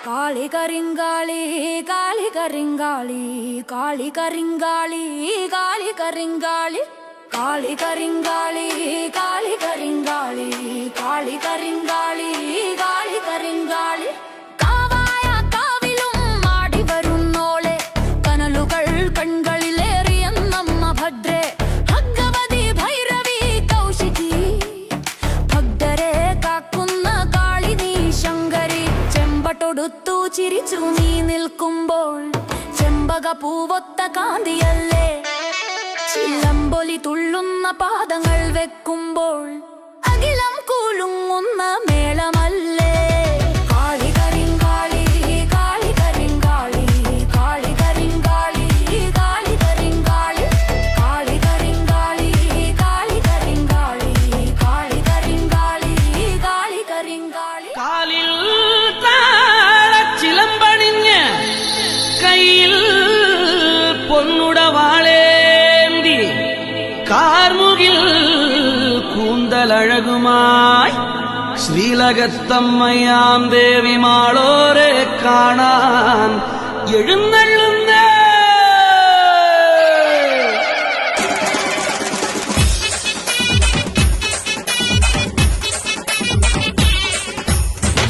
കാളി കരിങ്കാളി കാളി കരിങ്കാളി കാളി കരിങ്കാളി കാളി കരിങ്കാളി കാളി കരിങ്കാളി കാളി കരിങ്കാളി കാളി കരിങ്കാളി കാളി കരിങ്കാളി കാവായ കാവിലും ആടി വരുന്നോളെ കനലുകൾ കൺകളിലേറിയെന്നമ്മ ഭദ്രേ ഭഗവതി ഭൈരവി കൗശികി ഭക്തരെ കാക്കുന്ന കാളി നീ ശങ്കരി ചെമ്പട്ടൊടുത്തു ചിരിച്ചു നീ നിൽക്കുമ്പോൾ ചെമ്പക പൂവൊത്ത കാന്തിയല്ലേ ചിലമ്പൊലി തുള്ളുന്ന പാദങ്ങൾ വെക്കുമ്പോൾ അഖിലം കൂലുങ്ങുന്ന മേളമല്ലേ കാളി കരിങ്കാളി കാളി കരിങ്കാളി കാളി കരിങ്കാളി കാളി കരിങ്കാളി കാളി കരിങ്കാളി കാളി കരിങ്കാളി കാളി കരിങ്കാളി കാളി കരിങ്കാളി കാലിൽ താളച്ചിലമ്പണിഞ്ഞ് കയ്യിൽ പൊന്നുടവാളേ കാർമുകിൽ കൂന്തലഴകുമായി ശ്രീലകത്തമ്മയാം ദേവി മാളോരെ കാണാൻ എഴുന്നള്ളുന്നേ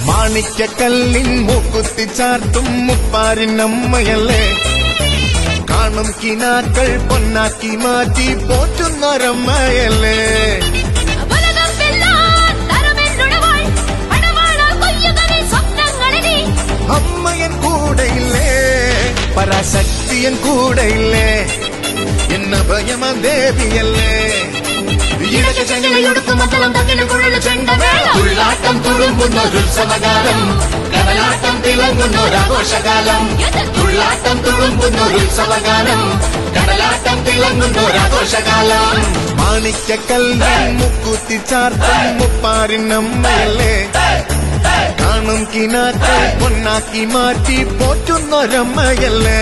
മാണിക്കക്കല്ലിൻ മൂക്കുത്തി ചാർത്തും മുപ്പാരിനമ്മയല്ലേ കാണും കിനാക്കൾ പൊന്നാക്കി മാറ്റി പോറ്റുന്നൊരമ്മയല്ലേ അമ്മയൻ കൂടെയില്ലേ പരാശക്തിയൻ കൂടെയില്ലേ എന്ന ഭയമ ദേവിയല്ലേ തുള്ളാട്ടം തുളുമ്പുന്നൊരുത്സവകാലം കടലാട്ടം തിളങ്ങുന്നൊരാഘോഷകാലം തുള്ളാട്ടം തുളുമ്പുന്നൊരുത്സവകാലം കടലാട്ടം തിളങ്ങുന്നൊരാഘോഷകാലം മാണിക്കക്കല്ലിൻ മുക്കുത്തി ചാർത്തും മുപ്പാരിനമ്മയല്ലേ കാണും കിനാക്കൾ പൊന്നാക്കി മാറ്റി പോറ്റുന്നൊരമ്മയല്ലേ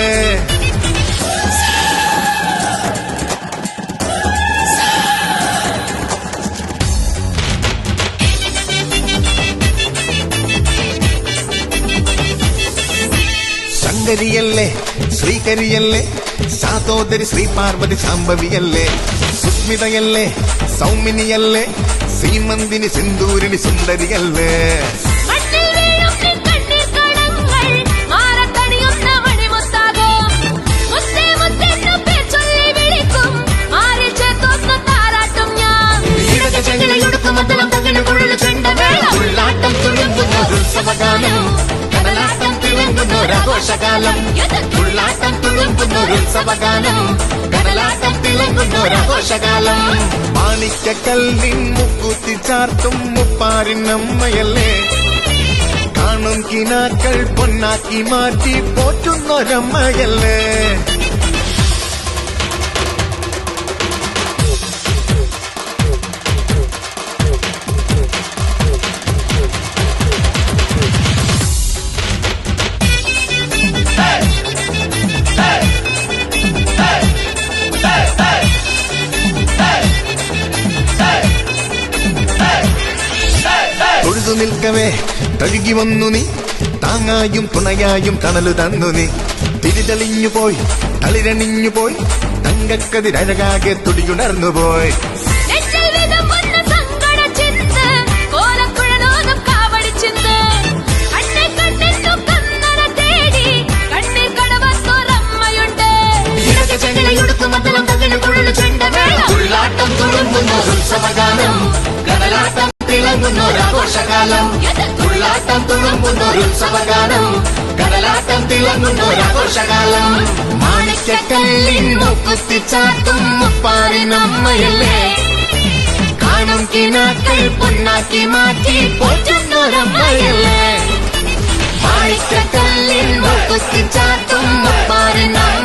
ശങ്കരിയല്ലേ ശ്രീകരിയല്ലേ സാതോദരി ശ്രീ പാർവതി സാംബവിയല്ലേ സുസ്മിതയല്ലേ സൗമിനിയല്ലേ ശ്രീമന്തിനി സിന്ദൂരിണി സുന്ദരിയല്ലേ തുള്ളാട്ടം തുളുമ്പുന്നൊരുത്സവകാലം കടലാട്ടം തിളങ്ങുന്നൊരാഘോഷകാലം തുള്ളാട്ടം തുളുമ്പുന്നൊരുത്സവകാലം കടലാട്ടം തിളങ്ങുന്നൊരാഘോഷകാലം മാണിക്കക്കല്ലിൻ മുക്കുത്തി ചാർത്തും മുപ്പാരിനമ്മയല്ലേ കാണും കിനാക്കൾ പൊന്നാക്കി മാറ്റി പോറ്റുന്നൊരമ്മയല്ലേ തൊഴുതു നിൽക്കവേ തഴുകി വന്നു നീ താങ്ങായും തുണയായും തണലു തന്നു നീ തിരിതെളിഞ്ഞു പോയി തളിരണിഞ്ഞു പോയി തങ്കക്കതിരഴകാകെ തുടിയുണർന്നു പോയി തുള്ളാട്ടം തുളുമ്പുന്നൊരുത്സവകാലം കടലാട്ടം തിളങ്ങുന്നൊരാഘോഷകാലം തുള്ളാട്ടം തുളുമ്പുന്നൊരുത്സവകാലം കടലാട്ടം തിളങ്ങുന്നൊരാഘോഷകാലം മാണിക്കക്കല്ലിൻ മുക്കുത്തി ചാർത്തും മുപ്പാരിനമ്മയല്ലേ കാണും കിനാക്കൾ പൊന്നാക്കി മാറ്റി പോറ്റുന്നൊരമ്മയല്ലേ മാണിക്കക്കല്ലിൻ മുക്കുത്തി ചാർത്തും മുപ്പാരിനമ്മ